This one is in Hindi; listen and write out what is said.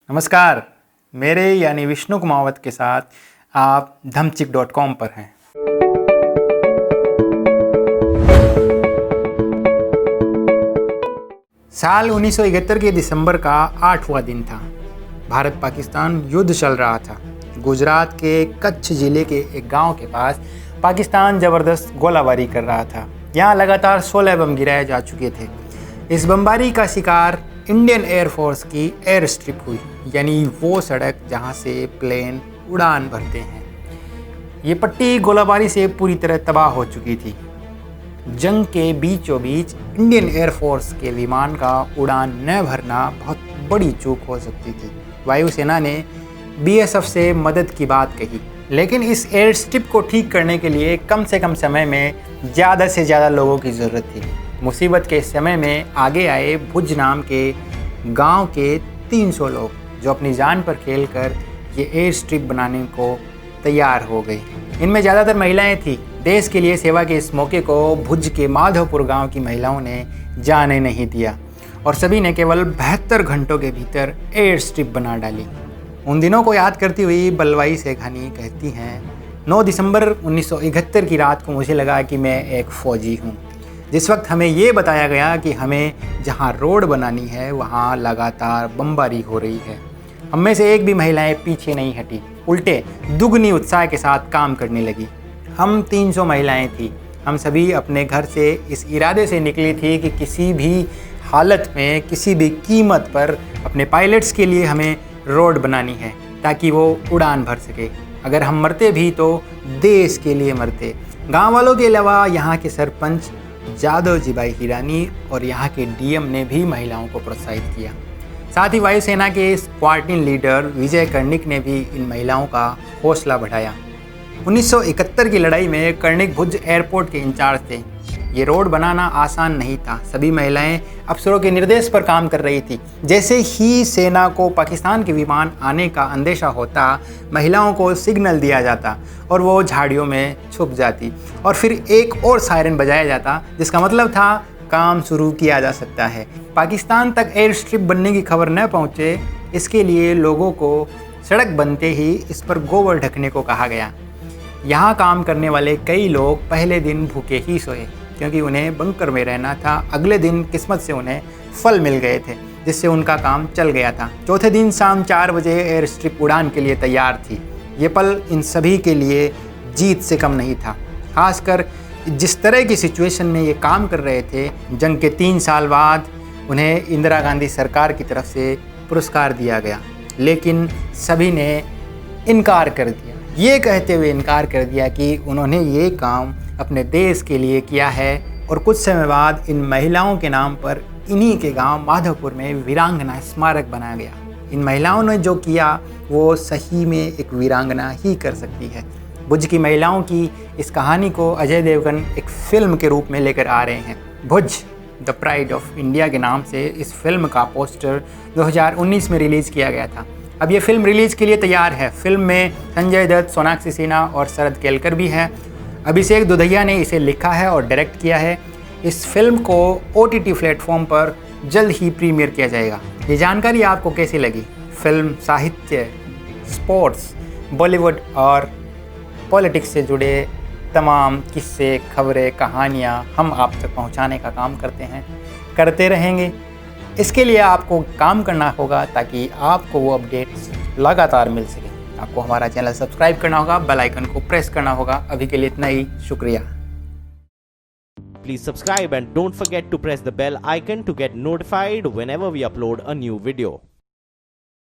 नमस्कार, मेरे यानी विष्णु कुमावत के साथ आप धमचिक.com पर हैं। साल 1971 के दिसंबर का 8वां दिन था। भारत पाकिस्तान युद्ध चल रहा था। गुजरात के कच्छ जिले के एक गांव के पास पाकिस्तान ज़बरदस्त गोलाबारी कर रहा था। यहाँ लगातार 16 बम गिराए जा चुके थे। इस बमबारी का शिकार इंडियन एयरफोर्स की एयर स्ट्रिप हुई, यानी वो सड़क जहाँ से प्लेन उड़ान भरते हैं। ये पट्टी गोलाबारी से पूरी तरह तबाह हो चुकी थी। जंग के बीचों बीच इंडियन एयरफोर्स के विमान का उड़ान न भरना बहुत बड़ी चूक हो सकती थी। वायुसेना ने बीएसएफ से मदद की बात कही, लेकिन इस एयर स्ट्रिप को ठीक करने के लिए कम से कम समय में ज़्यादा से ज़्यादा लोगों की ज़रूरत थी। मुसीबत के समय में आगे आए भुज नाम के गांव के 300 लोग, जो अपनी जान पर खेलकर ये एयर स्ट्रिप बनाने को तैयार हो गए। इनमें ज़्यादातर महिलाएं थीं। देश के लिए सेवा के इस मौके को भुज के माधोपुर गांव की महिलाओं ने जाने नहीं दिया और सभी ने केवल 72 घंटों के भीतर एयर स्ट्रिप बना डाली। उन दिनों को याद करती हुई बलवाई सेघानी कहती हैं, 9 दिसंबर 1971 की रात को मुझे लगा कि मैं एक फ़ौजी हूँ। जिस वक्त हमें ये बताया गया कि हमें जहाँ रोड बनानी है वहाँ लगातार बमबारी हो रही है, हम में से एक भी महिलाएं पीछे नहीं हटी, उल्टे दुगनी उत्साह के साथ काम करने लगी। हम 300 महिलाएं थी। हम सभी अपने घर से इस इरादे से निकली थी कि किसी भी हालत में, किसी भी कीमत पर अपने पायलट्स के लिए हमें रोड बनानी है ताकि वो उड़ान भर सके। अगर हम मरते भी तो देश के लिए मरते। गाँव वालों के अलावा यहाँ के सरपंच जादव जीबाई हिरानी और यहाँ के डीएम ने भी महिलाओं को प्रोत्साहित किया। साथ ही वायुसेना के स्क्वाड्रन लीडर विजय कर्णिक ने भी इन महिलाओं का हौसला बढ़ाया। 1971 की लड़ाई में कर्णिक भुज एयरपोर्ट के इंचार्ज थे। ये रोड बनाना आसान नहीं था। सभी महिलाएं अफसरों के निर्देश पर काम कर रही थी। जैसे ही सेना को पाकिस्तान के विमान आने का अंदेशा होता, महिलाओं को सिग्नल दिया जाता और वो झाड़ियों में छुप जाती और फिर एक और सायरन बजाया जाता, जिसका मतलब था काम शुरू किया जा सकता है। पाकिस्तान तक एयर स्ट्रिप बनने की खबर न पहुँचे, इसके लिए लोगों को सड़क बनते ही इस पर गोबर ढकने को कहा गया। यहाँ काम करने वाले कई लोग पहले दिन भूखे ही सोए, क्योंकि उन्हें बंकर में रहना था। अगले दिन किस्मत से उन्हें फल मिल गए थे, जिससे उनका काम चल गया था। चौथे दिन शाम 4 बजे एयर स्ट्रिप उड़ान के लिए तैयार थी। ये पल इन सभी के लिए जीत से कम नहीं था। खासकर जिस तरह की सिचुएशन में ये काम कर रहे थे, जंग के 3 साल बाद उन्हें इंदिरा गांधी सरकार की तरफ से पुरस्कार दिया गया, लेकिन सभी ने इनकार कर दिया। ये कहते हुए इनकार कर दिया कि उन्होंने ये काम अपने देश के लिए किया है। और कुछ समय बाद इन महिलाओं के नाम पर इन्हीं के गांव माधोपुर में वीरांगना स्मारक बनाया गया। इन महिलाओं ने जो किया वो सही में एक वीरांगना ही कर सकती है। भुज की महिलाओं की इस कहानी को अजय देवगन एक फिल्म के रूप में लेकर आ रहे हैं। भुज द प्राइड ऑफ इंडिया के नाम से इस फिल्म का पोस्टर 2019 में रिलीज़ किया गया था। अब ये फिल्म रिलीज़ के लिए तैयार है। फिल्म में संजय दत्त, सोनाक्षी सिन्हा और शरद केलकर भी हैं। अभिषेक दुधैया ने इसे लिखा है और डायरेक्ट किया है। इस फिल्म को OTT प्लेटफॉर्म पर जल्द ही प्रीमियर किया जाएगा। ये जानकारी आपको कैसी लगी? फिल्म, साहित्य, स्पोर्ट्स, बॉलीवुड और पॉलिटिक्स से जुड़े तमाम किस्से, खबरें, कहानियाँ हम आप तक पहुँचाने का काम करते रहेंगे। इसके लिए आपको काम करना होगा ताकि आपको वो अपडेट्स लगातार मिल सके। आपको हमारा चैनल सब्सक्राइब करना होगा, बेल आइकन को प्रेस करना होगा। अभी के लिए इतना ही, शुक्रिया। Please subscribe and don't forget to press the bell icon to get notified whenever we upload a new video.